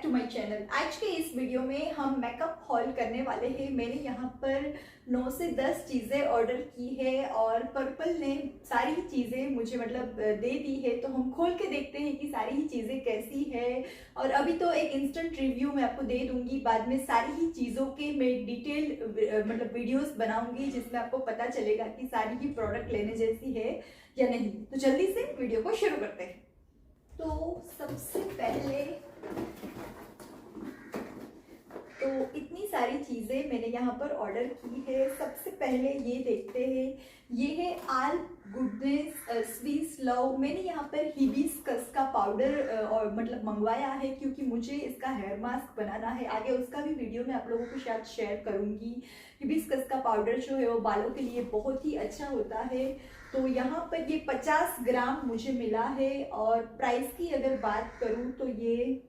To my channel. आज के इस वीडियो में हम मेकअप हॉल करने वाले हैं। मैंने यहाँ पर 9 से 10 चीज़ें ऑर्डर की है और पर्पल ने सारी चीज़ें मुझे दे दी है, तो हम खोल के देखते हैं कि सारी ही चीज़ें कैसी है। और अभी तो एक इंस्टेंट रिव्यू मैं आपको दे दूंगी, बाद में सारी ही चीज़ों के मैं डिटेल वीडियोस बनाऊंगी जिसमें आपको पता चलेगा कि सारी ही प्रोडक्ट लेने जैसी है या नहीं। तो जल्दी से वीडियो को शुरू करते हैं। तो सबसे पहले तो इतनी सारी चीज़ें मैंने यहाँ पर ऑर्डर की है। सबसे पहले ये देखते हैं, ये है आल गुडनेस स्वीट लव। मैंने यहाँ पर हिबिस्कस का पाउडर और मंगवाया है क्योंकि मुझे इसका हेयर मास्क बनाना है। आगे उसका भी वीडियो मैं आप लोगों के साथ शेयर करूँगी। हिबिस्कस का पाउडर जो है वो बालों के लिए बहुत ही अच्छा होता है। तो यहाँ पर ये 50 ग्राम मुझे मिला है और प्राइस की अगर बात करूँ तो ये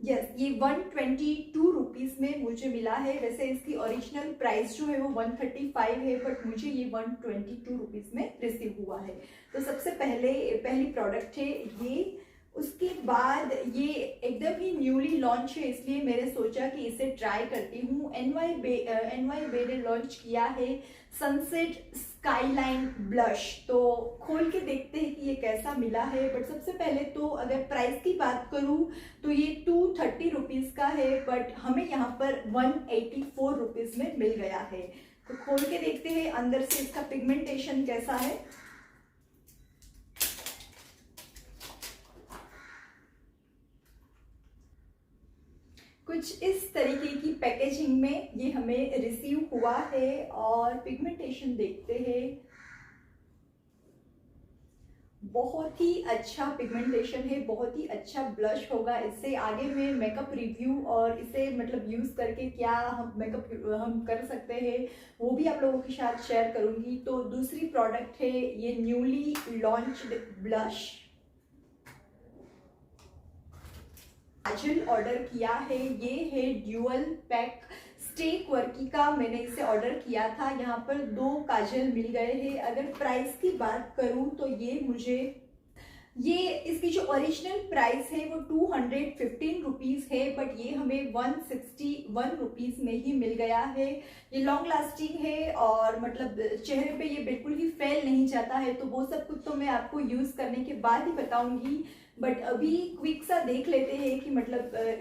122 रुपीज़ में मुझे मिला है। वैसे इसकी ओरिजिनल प्राइस जो है वो 135 है, बट मुझे ये 122 रुपीज़ में रिसीव हुआ है। तो सबसे पहली प्रोडक्ट है ये। उसके बाद ये एकदम ही न्यूली लॉन्च है, इसलिए मैंने सोचा कि इसे ट्राई करती हूँ। NY ने लॉन्च किया है सनसेट स्काईलाइन ब्लश। तो खोल के देखते हैं कि ये कैसा मिला है। बट सबसे पहले तो अगर प्राइस की बात करूँ तो ये 230 रुपीज़ का है, बट हमें यहाँ पर 184 रुपीज़ में मिल गया है। तो खोल के देखते हैं अंदर से इसका पिगमेंटेशन कैसा है। कुछ इस तरीके की पैकेजिंग में ये हमें रिसीव हुआ है और पिगमेंटेशन देखते हैं। बहुत ही अच्छा पिगमेंटेशन है, बहुत ही अच्छा ब्लश होगा। इससे आगे में मेकअप रिव्यू और इसे यूज़ करके क्या हम मेकअप हम कर सकते हैं वो भी आप लोगों के साथ शेयर करूंगी। तो दूसरी प्रोडक्ट है ये न्यूली लॉन्च्ड ब्लश। काजल ऑर्डर किया है, ये है ड्यूअल पैक स्टेक वर्की का। मैंने इसे ऑर्डर किया था। यहाँ पर 2 काजल मिल गए हैं। अगर प्राइस की बात करूँ तो ये इसकी जो ओरिजिनल प्राइस है वो 215 रुपीज़ है, बट ये हमें 161 रुपीज़ में ही मिल गया है। ये लॉन्ग लास्टिंग है और चेहरे पे ये बिल्कुल ही फैल नहीं जाता है। तो वो सब कुछ तो मैं आपको यूज़ करने के बाद ही बताऊंगी, बट अभी क्विक सा देख लेते हैं कि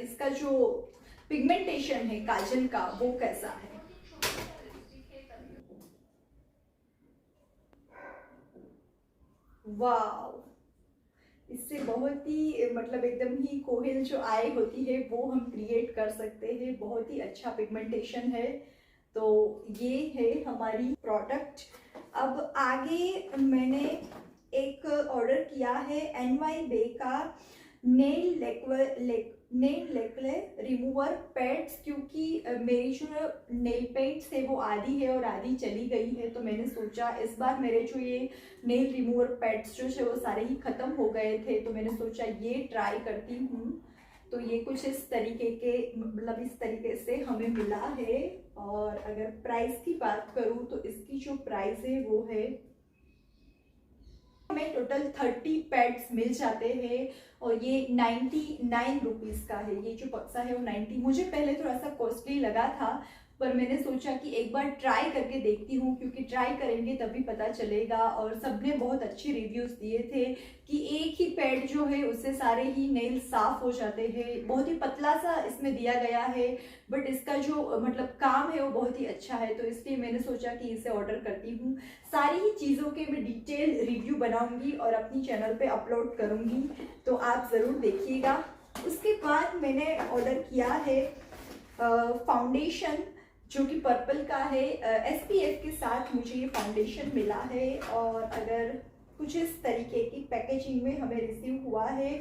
इसका जो पिगमेंटेशन है काजल का वो कैसा है। वाव, इससे बहुत ही एकदम ही कोहिल जो आई होती है वो हम क्रिएट कर सकते हैं। बहुत ही अच्छा पिगमेंटेशन है। तो ये है हमारी प्रोडक्ट। अब आगे मैंने एक ऑर्डर किया है NY का नेल लेक्ले रिमूवर पैड्स, क्योंकि मेरी जो नेल पेंट्स है वो आधी है और आधी चली गई है। तो मैंने सोचा इस बार मेरे जो ये नेल रिमूवर पैड्स जो है वो सारे ही ख़त्म हो गए थे, तो मैंने सोचा ये ट्राई करती हूँ। तो ये कुछ इस तरीके के इस तरीके से हमें मिला है। और अगर प्राइस की बात करूँ तो इसकी जो प्राइस है वो है, हमें टोटल 30 पैड्स मिल जाते हैं और ये 99 रुपीज़ का है। ये जो बक्सा है वो 90, मुझे पहले थोड़ा सा कॉस्टली लगा था, पर मैंने सोचा कि एक बार ट्राई करके देखती हूँ, क्योंकि ट्राई करेंगे तभी पता चलेगा। और सबने बहुत अच्छे रिव्यूज़ दिए थे कि एक ही पैड जो है उससे सारे ही नेल साफ हो जाते हैं। बहुत ही पतला सा इसमें दिया गया है, बट इसका जो काम है वो बहुत ही अच्छा है। तो इसलिए मैंने सोचा कि इसे ऑर्डर करती हूँ। सारी ही चीज़ों के मैं डिटेल रिव्यू बनाऊंगी और अपनी चैनल पे अपलोड करूंगी, तो आप ज़रूर देखिएगा। उसके बाद मैंने ऑर्डर किया है फाउंडेशन, जो कि पर्पल का है। SPF के साथ मुझे ये फाउंडेशन मिला है और अगर कुछ इस तरीके की पैकेजिंग में हमें रिसीव हुआ है।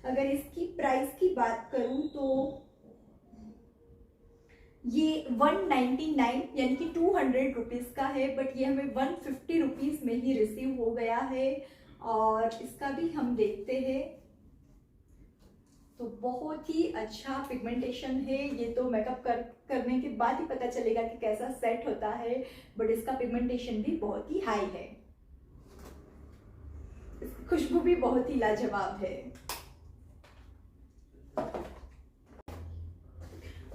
अगर इसकी प्राइस की बात करूं तो ये 199 यानी कि 200 रुपीज़ का है, बट ये हमें 150 रुपीज़ में ही रिसीव हो गया है। और इसका भी हम देखते हैं। तो बहुत ही अच्छा पिगमेंटेशन है। ये तो मेकअप करने के बाद ही पता चलेगा कि कैसा सेट होता है, बट इसका पिगमेंटेशन भी बहुत ही हाई है। खुशबू भी बहुत ही लाजवाब है।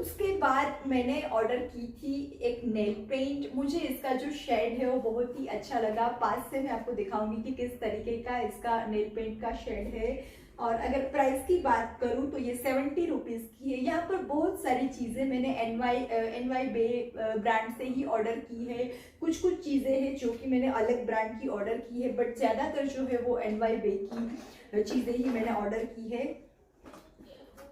उसके बाद मैंने ऑर्डर की थी एक नेल पेंट। मुझे इसका जो शेड है वो बहुत ही अच्छा लगा। पास से मैं आपको दिखाऊंगी कि किस तरीके का इसका नेल पेंट का शेड है। और अगर प्राइस की बात करूं तो ये 70 रुपीज़ की है। यहाँ पर बहुत सारी चीज़ें मैंने एन वाई बे ब्रांड से ही ऑर्डर की है। कुछ कुछ चीज़ें हैं जो कि मैंने अलग ब्रांड की ऑर्डर की है, बट ज़्यादातर जो है वो एन वाई बे की चीज़ें ही मैंने ऑर्डर की है।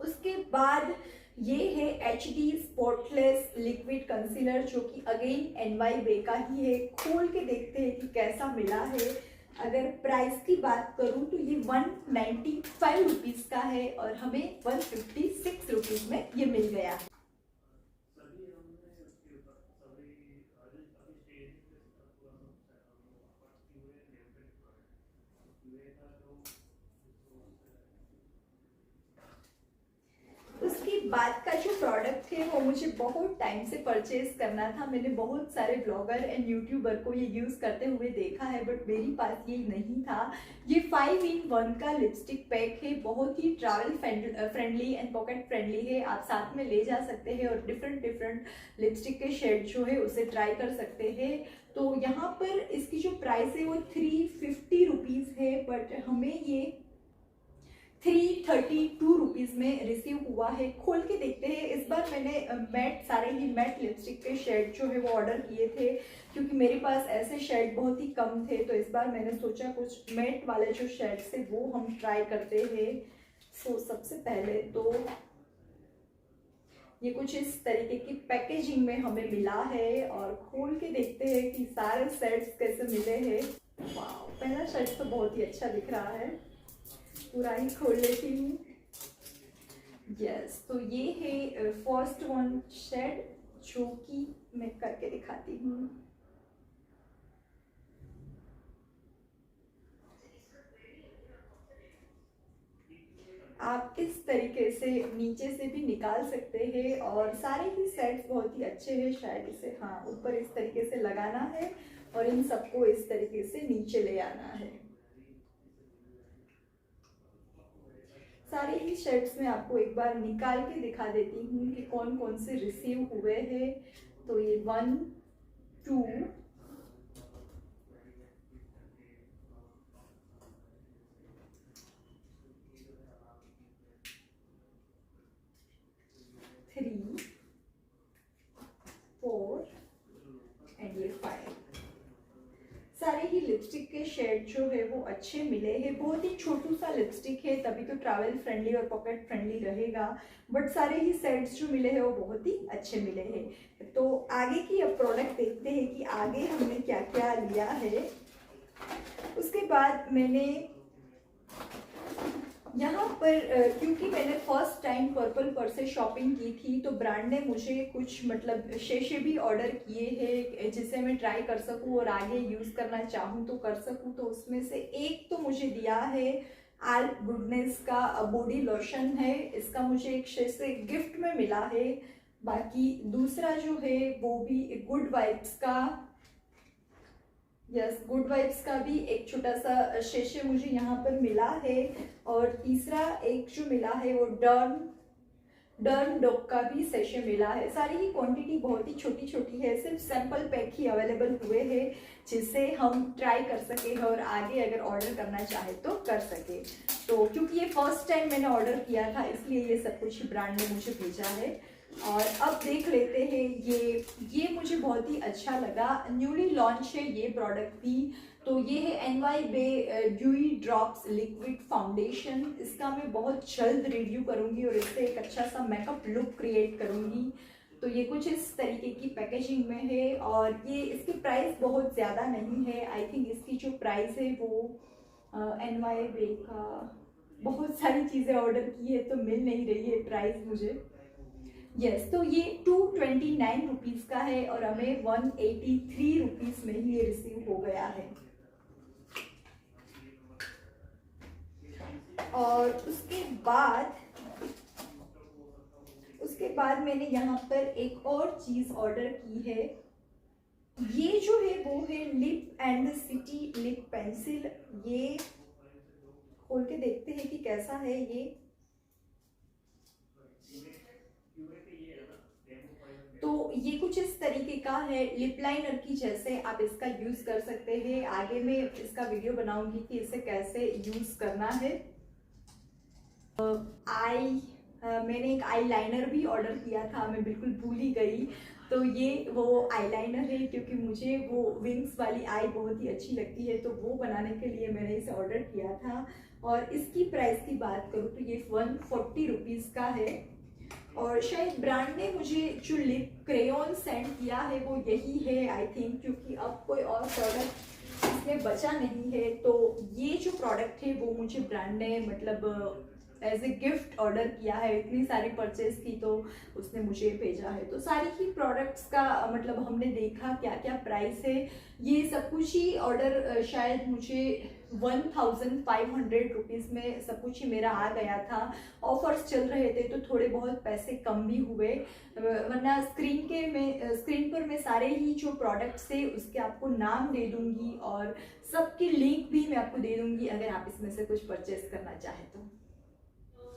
उसके बाद ये है HD स्पॉटलेस लिक्विड कंसीलर, जो कि अगेन एन वाई बे का ही है। खोल के देखते हैं कि कैसा मिला है। अगर प्राइस की बात करूं तो ये 195 रुपीज़ का है और हमें 156 रुपीज़ में ये मिल गया है। उसके बाद का जो प्रोडक्ट है वो मुझे बहुत टाइम से परचेज करना था। मैंने बहुत सारे ब्लॉगर एंड यूट्यूबर को ये यूज़ करते हुए देखा है, बट मेरे पास ये नहीं था। ये 5 in 1 का लिपस्टिक पैक है। बहुत ही travel friendly and pocket friendly है। आप साथ में ले जा सकते हैं और डिफरेंट डिफरेंट लिपस्टिक के शेड जो है उसे ट्राई कर सकते हैं। तो यहाँ पर इसकी जो प्राइस है वो 350 रुपीज़ है, बट हमें ये 332 रुपीज़ में रिसीव हुआ है। खोल के देखते हैं। इस बार मैंने सारे ही मैट लिपस्टिक के शेड जो है वो ऑर्डर किए थे, क्योंकि मेरे पास ऐसे शेड बहुत ही कम थे। तो इस बार मैंने सोचा कुछ मैट वाले जो शेड्स थे वो हम ट्राई करते हैं। सो सबसे पहले तो ये कुछ इस तरीके की पैकेजिंग में हमें मिला है और खोल के देखते हैं कि सारे सेट्स कैसे मिले हैं। वाह, पहला शेड तो बहुत ही अच्छा दिख रहा है। पूरा ही खोल लेती हूँ। यस, तो ये है फर्स्ट वन शेड, जो कि मैं करके दिखाती हूँ। आप इस तरीके से नीचे से भी निकाल सकते हैं और सारे ही सेट्स बहुत ही अच्छे हैं। शायद इसे हाँ ऊपर इस तरीके से लगाना है और इन सबको इस तरीके से नीचे ले आना है। सारे ही शेड्स में आपको एक बार निकाल के दिखा देती हूँ कि कौन कौन से रिसीव हुए हैं। तो ये 1 2 3 4 एंड ये 5। सारे ही लिपस्टिक के शेड जो है वो अच्छे मिले हैं। बहुत ही छोटू सा लिपस्टिक है, तभी तो ट्रैवल फ्रेंडली और पॉकेट फ्रेंडली रहेगा। बट सारे ही सेट्स जो मिले हैं वो बहुत ही अच्छे मिले हैं। तो आगे की अब प्रोडक्ट देखते हैं कि आगे हमने क्या क्या लिया है। उसके बाद मैंने यहाँ पर क्योंकि मैंने फर्स्ट टाइम पर्पल पर से शॉपिंग की थी, तो ब्रांड ने मुझे कुछ मतलब शेशे भी ऑर्डर किए हैं जिसे मैं ट्राई कर सकूँ और आगे यूज़ करना चाहूँ तो कर सकूँ। तो उसमें से एक तो मुझे दिया है आल्प गुडनेस का बॉडी लोशन है। इसका मुझे एक शेशे गिफ्ट में मिला है। बाकी दूसरा जो है वो भी गुड वाइब्स का, यस, गुड वाइब्स का भी एक छोटा सा शेशे मुझे यहाँ पर मिला है। और तीसरा एक जो मिला है वो डर्म डॉग का भी सेशे मिला है। सारी ही क्वांटिटी बहुत ही छोटी छोटी है, सिर्फ सैंपल पैक ही अवेलेबल हुए हैं जिसे हम ट्राई कर सके और आगे अगर ऑर्डर करना चाहे तो कर सके। तो क्योंकि ये फर्स्ट टाइम मैंने ऑर्डर किया था, इसलिए ये सब कुछ ब्रांड ने मुझे भेजा है। और अब देख लेते हैं ये मुझे बहुत ही अच्छा लगा। न्यूली लॉन्च है ये प्रोडक्ट भी। तो ये है N Y Bae dewy drops liquid foundation. इसका मैं बहुत जल्द रिव्यू करूंगी और इससे एक अच्छा सा मेकअप लुक क्रिएट करूंगी। तो ये कुछ इस तरीके की पैकेजिंग में है और ये इसकी प्राइस बहुत ज़्यादा नहीं है। आई थिंक इसकी जो प्राइस है वो एन वाई बे का बहुत सारी चीज़ें ऑर्डर की है तो मिल नहीं रही है प्राइस मुझे। यस, तो ये 229 रुपीज़ का है और हमें 183 रुपीज़ में ही ये रिसीव हो गया है। और उसके बाद मैंने यहाँ पर एक और चीज़ ऑर्डर की है। ये जो है वो है lip and city lip pencil. ये खोल के देखते हैं कि कैसा है ये। ये कुछ इस तरीके का है, लिप लाइनर की जैसे आप इसका यूज कर सकते हैं। आगे मैं इसका वीडियो बनाऊंगी कि इसे कैसे यूज करना है। मैंने एक आई लाइनर भी ऑर्डर किया था, मैं बिल्कुल भूल ही गई। तो ये वो आई लाइनर है, क्योंकि मुझे वो विंग्स वाली आई बहुत ही अच्छी लगती है, तो वो बनाने के लिए मैंने इसे ऑर्डर किया था। और इसकी प्राइस की बात करूँ तो ये 140 रुपीज़ का है। और शायद ब्रांड ने मुझे जो लिप क्रेयॉन सेंड किया है वो यही है आई थिंक, क्योंकि अब कोई और प्रोडक्ट इसमें बचा नहीं है। तो ये जो प्रोडक्ट है वो मुझे ब्रांड ने मतलब एज ए गिफ्ट ऑर्डर किया है। इतनी सारी परचेज की तो उसने मुझे भेजा है। तो सारी ही प्रोडक्ट्स का मतलब हमने देखा क्या क्या प्राइस है। ये सब कुछ ही ऑर्डर शायद मुझे 1500 रुपीज़ में सब कुछ ही मेरा आ गया था। ऑफर्स चल रहे थे तो थोड़े बहुत पैसे कम भी हुए, वरना स्क्रीन पर मैं सारे ही जो प्रोडक्ट्स थे उसके आपको नाम दे दूंगी और सबकी लिंक भी मैं आपको दे दूंगी अगर आप इसमें से कुछ परचेज करना चाहें तो।